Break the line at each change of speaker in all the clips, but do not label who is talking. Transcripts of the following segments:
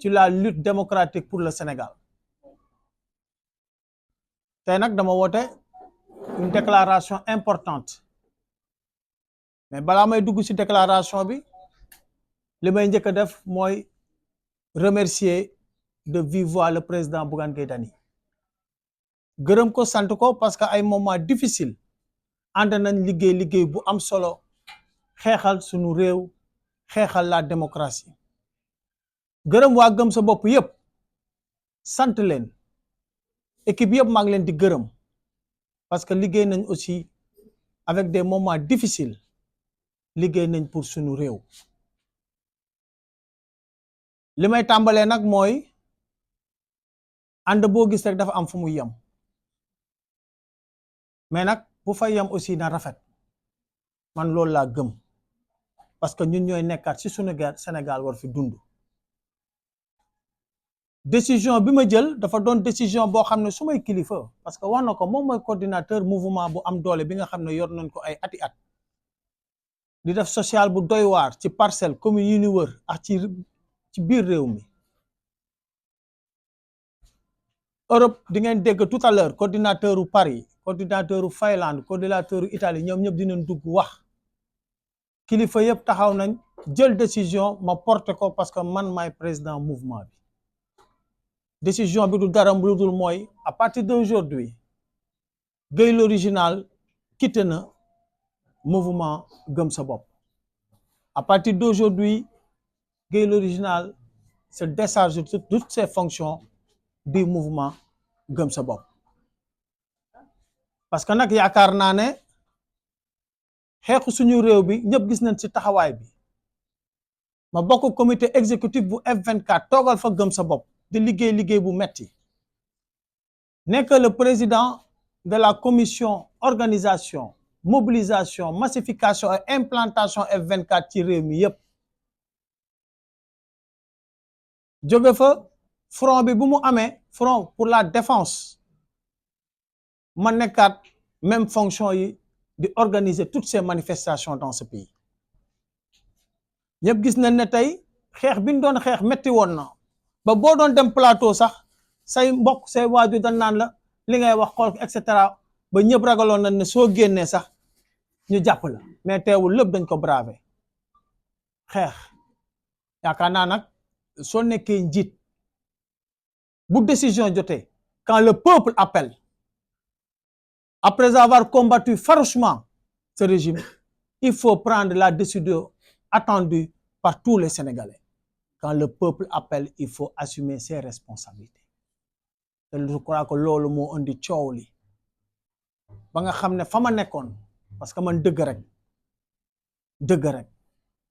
ci la lutte démocratique pour le Sénégal tey nag dama woote une déclaration importante mais balaa may dugg ci déclaration bi li may njëkk a def mooy remercier de vive voix le président Bougane Gueye Dany gërëm ko sant ko parce que ay moment difficile ànd nañ liggéey bu am solo xeexal sunu réew xeexal la démocratie gërëm waa gëm sa bopp yépp sant leen équipe yépp maa ngi leen di gërëm parce que liggéey nañ aussi avec des moments difficiles liggéey nañ pour sunu réew li may tàmbalee nag mooy ànd boo gis rek dafa am fu muy yem mais nag bu fa yem aussi na rafet man loolu laa gëm parce que ñun ñooy nekkaat ci sunu Sénégal war fi dund décision bi ma jël dafa doon décision boo xam ne su may kilifa parce que wax na ko moom mooy coordinateur mouvement bu am doole bi nga xam ne yor nañ ko ay ati at di def social bu doy waar ci parcelle commune yi ñu wër ak ci biir réew mi Europe di ngeen dégg tout à l'heure coordinateur u Paris coordinateur u Finlande coordinateur u Italie ñoom ñëpp dinañ dugg wax kilifa yëpp taxaw nañ jël décision ma porté ko parce que man maay président mouvement bi décision bi du dara lu dul mooy à partir d'aujourd'hui Gueye l'original quitté na mouvement gëm sa bopp à partir d'aujourd'hui Gueye l'original se décharge de toutes ses fonctions du mouvement gëm sa bopp parce que nag yaakaar naa ne xeexu suñu réew bi ñëpp gis nañ ci taxawaay bi ma bokk comité exécutif bu F24 toogal fa gëm sa bopp di liggéey bu metti nekk le président de la commission organisation mobilisation massification et implantation F24 ci réew mi yépp jóge fa front bi bu mu amee front pour la défense ma nekkaat même fonction yi di organiser toutes ces manifestations dans ce pays ñëpp gis nañ ne tey xeex bi ñu doon xeex metti woon na ba boo doon dem plateau sax say mbokk say waajur dañ naan la li ngay wax xool et cetera ba ñëpp ragaloon nañ ne soo génnee sax ñu jàpp la mais teewul lépp dañ ko braver xeex yaakaar naa nag soo nekkee njiit bu décision jotee quand le peuple appelle après avoir combattu farouchement ce régime il faut prendre la décision attendue par tous les Sénégalais quand le peuple appelle il faut assumer ses responsabilités te je crois que loolu moo indi coow li ba nga xam ne fa ma nekkoon parce que man dëgg rek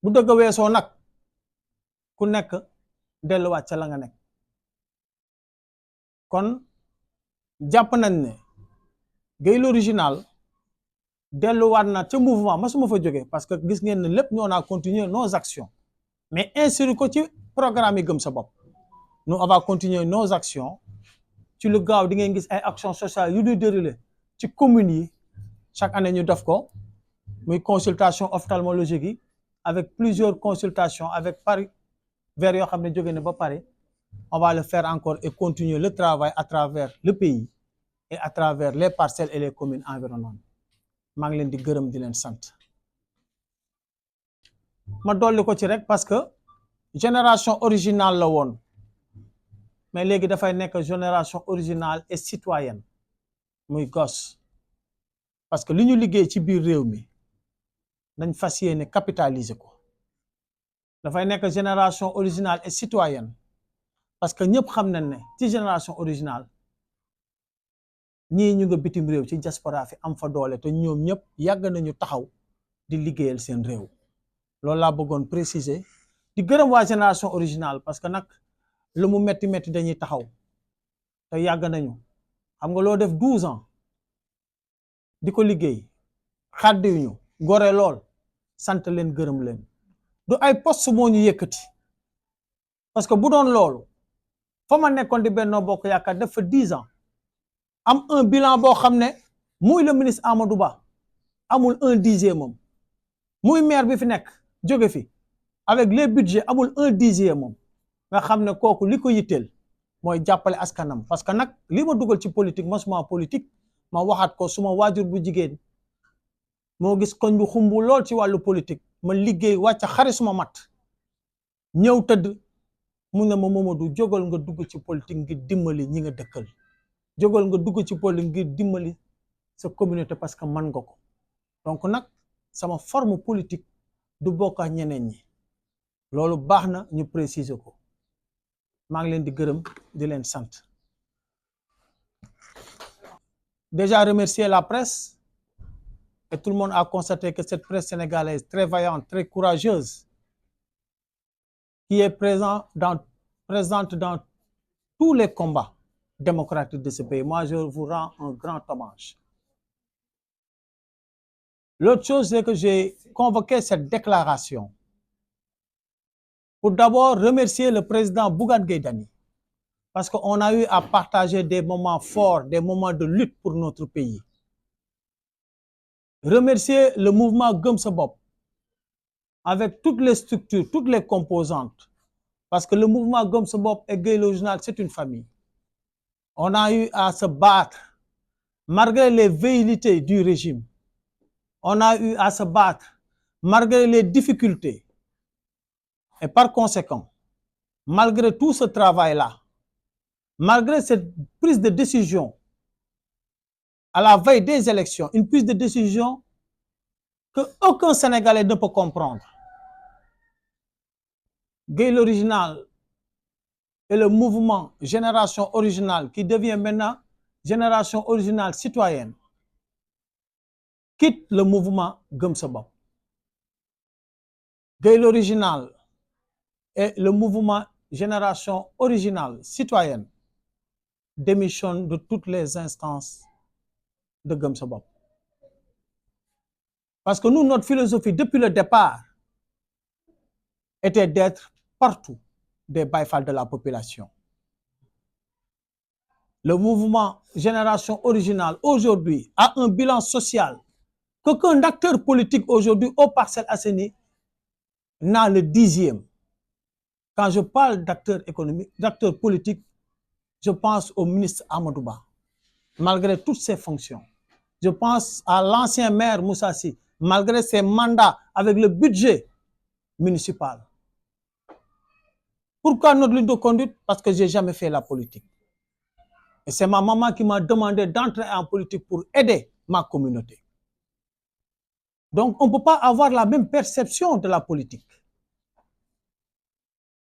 bu dëgg weesoo nag ku nekk delluwaat ca la nga nekk kon jàpp nañ ne Gueye l'original delluwaat na ca mouvement masuma fa jógee parce que gis ngeen ne lépp ñoo naa continuer nos actions mais inscrire ko ci programme yi gëm sa bopp nous on va continuer nos actions ci lu gaaw di ngeen gis ay actions sociales yu ñuy dérouler ci communes yi chaque année ñu def ko muy consultation ophtalmologique yi avec plusieurs consultations avec Paris vers yoo xam ne jóge na ba Paris on va le faire encore et continuer le travail à travers le pays et à travers les parcelles et les communes environnantes maa ngi leen di gërëm di leen sant ma dolli ko ci rek parce que génération originale la woon mais léegi dafay nekk génération originale et citoyenne muy gos parce que li ñu liggéey ci biir réew mi dañ fas yéene capitaliser ko dafay nekk génération originale et citoyenne parce que ñëpp xam nañ ne ci génération originale ñii ñu nga bitim réew ci diaspora fi am fa doole te ñoom ñëpp yàgg nañu taxaw di liggéeyal seen réew loolu laa bëggoon préciser di gërëm waa génération originale parce que nag lu mu metti dañuy taxaw te yàgg nañu xam nga loo def 12 ans di ko liggéey xàddiwuñu gore lool sant leen gërëm leen du ay poste moo ñu yëkkati parce que bu doon loolu fa ma nekkoon di Benno Bokk Yaakaar def fa 10 ans am un bilan boo xam ne muy le ministre Amadou Ba amul 1/10 moom muy maire bi fi nekk jóge fi avec les budgets amul 1/10 moom nga xam ne kooku li ko yitteel mooy jàppale askanam parce que nag li ma dugal ci politique mosuma politique ma waxaat ko suma waajur bu jigéen moo gis koñ bu xumbu lool ci wàllu politique ma liggéey wàcc xari suma mat ñëw tëdd mu ne ma Mamadou jógal nga dugg ci politique ngir dimbali ñi nga dëkkal jógal nga dugg ci politique ngir dimbali sa communauté parce que man nga ko donc nag sama forme politique du bokk ak ñeneen ñi loolu baax na ñu préciser ko maa ngi leen di gërëm di leen sant déjà remercier la presse et tout le monde a constaté que cette presse sénégalaise très vaillante, très courageuse, qui est présente dans tous les combats démocratiques de ce pays. Moi, je vous rends un grand hommage. L'autre chose, c'est que j'ai convoqué cette déclaration pour d'abord remercier le président Bougane Gueye Dany parce qu'on a eu à partager des moments forts, des moments de lutte pour notre pays. Remercier le mouvement Gëm Sa Bopp avec toutes les structures, toutes les composantes, parce que le mouvement Gëm Sa Bopp et Gueye l'Original, c'est une famille. On a eu à se battre malgré les velléités du régime. On a eu à se battre malgré les difficultés. Et par conséquent, malgré tout ce travail-là, malgré cette prise de décision à la veille des élections, une prise de décision que aucun Sénégalais ne peut comprendre. Gueye l'Original et le mouvement Génération Originale, qui devient maintenant Génération Originale Citoyenne, quitte le mouvement Gëm Sa Bopp. Gueye l'Original et le mouvement Génération Originale Citoyenne démissionnent de toutes les instances de Gëm Sa Bopp. Parce que nous, notre philosophie, depuis le départ, était d'être partout des Baye Fall de la population. Le mouvement Génération Originale, aujourd'hui, a un bilan social qu'aucun acteur politique aujourd'hui aux Parcelles Assainies n'a le 10e. Quand je parle d'acteurs économiques, d'acteurs politiques, je pense au ministre Amadou Ba, malgré toutes ses fonctions. Je pense à l'ancien maire Moussa Sy, malgré ses mandats avec le budget municipal. Pourquoi notre ligne de conduite? Parce que je n'ai jamais fait la politique. Et c'est ma maman qui m'a demandé d'entrer en politique pour aider ma communauté. Donc, on ne peut pas avoir la même perception de la politique.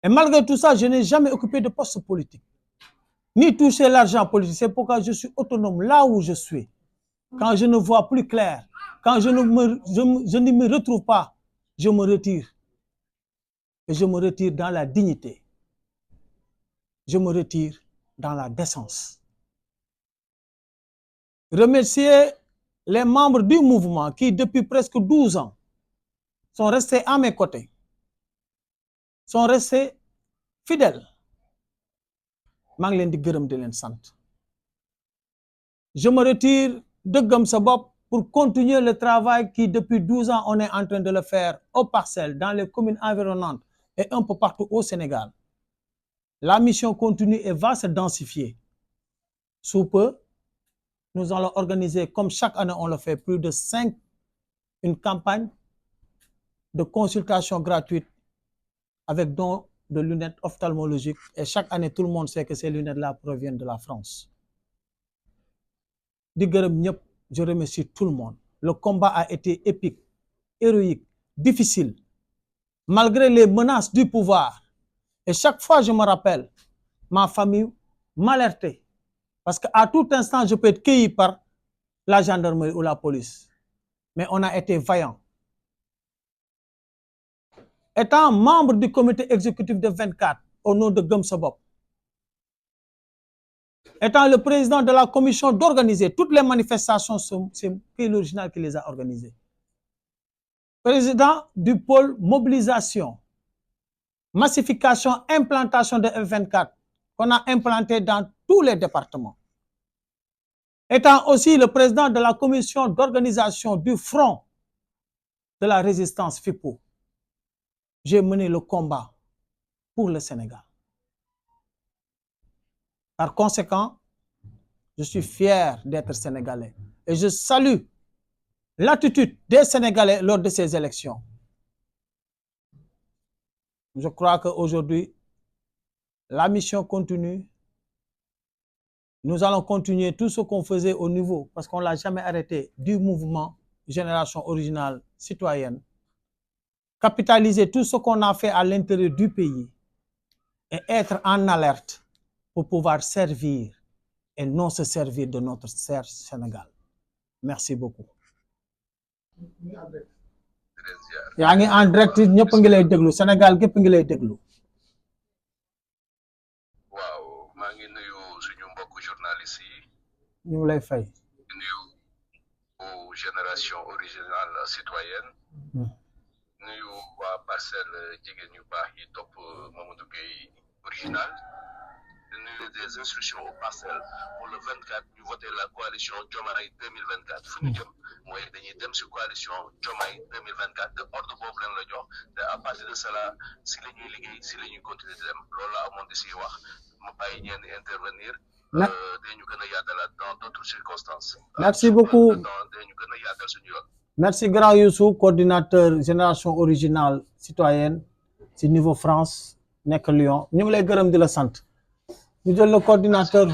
Et malgré tout ça, je n'ai jamais occupé de poste politique, ni touché l'argent politique. C'est pourquoi je suis autonome là où je suis. Quand je ne vois plus clair, quand je ne me retrouve pas, je me retire. Et je me retire dans la dignité. Je me retire dans la décence. Remercier les membres du mouvement qui, depuis presque 12 ans, sont restés à mes côtés, sont restés fidèles. maa ngi leen di gërëm di leen sant. Je me retire de Gëm Sa Bopp pour continuer le travail qui, depuis 12 ans, on est en train de le faire aux Parcelles, dans les communes environnantes et un peu partout au Sénégal. La mission continue et va se densifier. Sous peu, nous allons organiser, comme chaque année on le fait, plus de 5, une campagne de consultation gratuite avec don de lunettes ophtalmologiques. Et chaque année, tout le monde sait que ces lunettes-là proviennent de la France. Di gërëm ñëpp, je remercie tout le monde. Le combat a été épique, héroïque, difficile, malgré les menaces du pouvoir. Et chaque fois, je me rappelle, ma famille m'alertait. Parce qu'à tout instant, je peux être cueilli par la gendarmerie ou la police. Mais on a été vaillants. Étant membre du comité exécutif de 24 au nom de Gëm Sa Bopp, étant le président de la commission d'organiser toutes les manifestations, c'est Gueye l'Original qui les a organisées. Président du pôle mobilisation, massification, implantation de F24 qu'on a implanté dans tous les départements. Étant aussi le président de la commission d'organisation du front de la résistance FIPO, j'ai mené le combat pour le Sénégal. Par conséquent, je suis fier d'être sénégalais et je salue l'attitude des Sénégalais lors de ces élections. Je crois qu'aujourd'hui, la mission continue. Nous allons continuer tout ce qu'on faisait au niveau, parce qu'on ne l'a jamais arrêté, du mouvement Génération Originale Citoyenne. Capitaliser tout ce qu'on a fait à l'intérieur du pays et être en alerte pour pouvoir servir et non se servir de notre cher Sénégal. Merci beaucoup. yaa ngi en direct ñëpp ngi lay déglu Sénégal gépp ngi lay déglu.
waaw maa ngi nuyu suñu mbokku journaliste yi.
ñu ngi lay fay.
nuyu Génération Originale Citoyenne. nuyu waa Parcelles jigéen ñu baax yi topp Mamadou Gueye original. nuyu des instructions aux Parcelles pour le 24 ñu voter la coalition Diomaye 2024 fu ñu jëm mooy dañuy dem si coalition Diomaye 2024 te ordre boobu leen la jox te à partir de cela si la ñuy liggéey si la ñuy continuer di dem loolu la amoon di si wax ma bàyyi ñeen intervenir. dañu gën a yaatalaat dans d'autres circonstances.
Merci beaucoup.
dañu gën a yaatal suñu yoon.
Merci grand Youssou, coordinateur Génération Originale Citoyenne ci niveau France nekk Lyon ñu ngi lay gërëm di la sant. ñu jël le coordinateur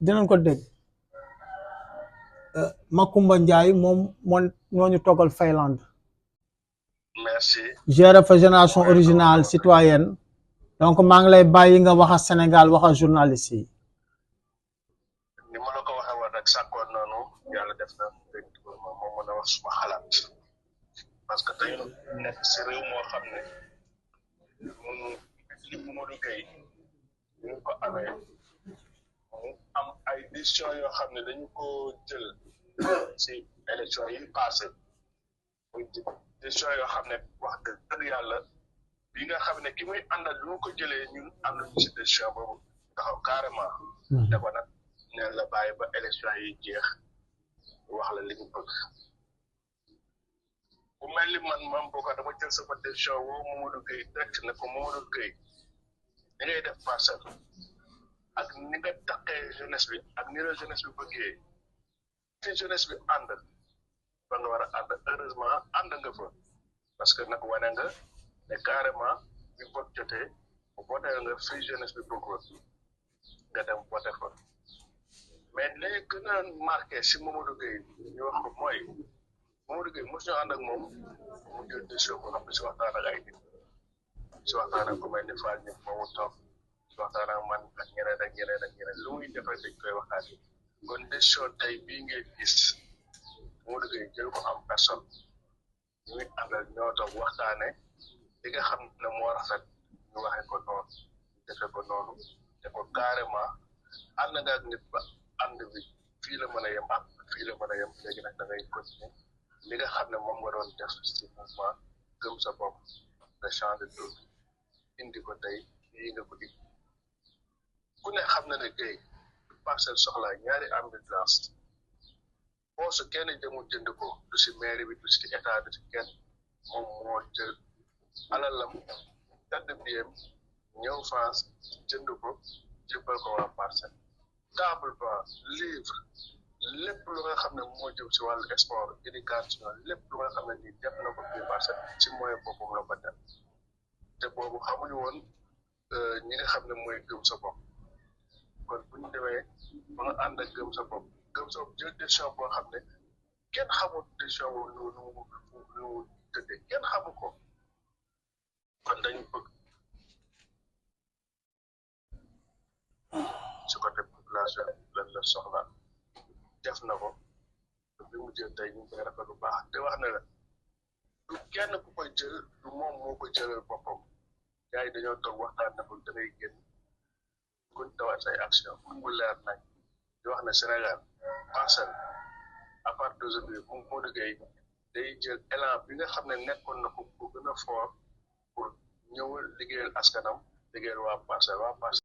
dinañ ko dégg Makumba Ndiaye moom moo ñu toggal Finlande.
Merci.
géré fa Génération Originale Citoyenne donc maa ngi lay bàyyi nga wax a Sénégal wax a journaliste yi.
ni ma la ko waxee woon rek sàkkoon noonu yàlla def na moom mën a wax suma xalaat parce que tey nekk si réew moo xam ne li Mamadou Gueye ñu ko amee mu am ay décision yoo xam ne dañu ko jël si élection yi passé muy décision yoo xam ne wax dëgg yàlla bi nga xam ne ki muy àndal lu ko jëlee ñun ànduñu si décision boobu taxaw carrément ne ko nag neen la bàyyi ba élection yi jeex wax la li ñu bëgg bu mel ni man boo ko dama jël sama décision woo Mamadou Gueye direct ne ko Mamadou Gueye ni ngay def Parcelles ak ni nga taqee jeunesse bi ak ni la jeunesse bi bëggee fi jeunesse bi ànd ba nga war a ànd heureusement ànd nga fa parce que nag wane nga ne carrément bi vote jotee bu voté nga fi jeunesse bi bëggoon nga dem voté fa mais li gën a marqué si Mamadou Gueye ñu wax ko mooy Mamadou Gueye mos ñu ànd ak moom mu jël décision boo xam ne si waxtaan ak ay nit si waxtaan ak ku mel ni Fall ñëpp moomu toog si waxtaan ak man ak ñeneen ak ñeneen ak ñeneen lu muy defee dañ koy waxtaan kon décision tey bii ngeen gis Mamadou Gueye jël ko am personne ñuy àndal ñoo toog waxtaane li nga xam ne moo rafet ñu waxee ko noonu ñu defee ko noonu te ko carrément ànd nga ak nit ba ànd bi fii la mën a yem ak fii la mën a yem léegi nag da ngay continuer li nga xam ne moom nga doon def ci mouvement gëm sa bopp nga changé tur indi ko tey lii nga ko indi ku ne xam na ne Gueye Parcelles soxla ñaari ambulance poche kenn demul jënd ko du si mairie bi du si état du si kenn moom moo jël alalam tàdd biem ñëw France jënd ko jébbal ko waa Parcelles table banc livre lépp lu nga xam ne moo jëm si wàllu sport éducation lépp lu nga xam ne nii def na ko biir Parcelles si moyen boppam la ko def te boobu xamuñu woon ñi nga xam ne mooy gëm sa bopp kon bu ñu demee ba nga ànd ak gëm sa bopp jël décision boo xam ne kenn xamul décision boobu nu tëddee kenn xamu ko kon dañu bëgg si côté population lan la soxla def na ko bi mu jël tey ñu koy rafet bu baax te wax na la du kenn ku koy jël du moom moo ko jëlal boppam gars yi dañoo toog waxtaan na ko da ngay génn kon tawaat say action mu leer nañ di wax ne Sénégal Parcelles à part d'aujourd'hui mu Mamadou Gueye day jël élan bi nga xam ne nekkoon na ko bu gën a fort pour ñëwal liggéeyal askanam liggéeyal waa Parcelles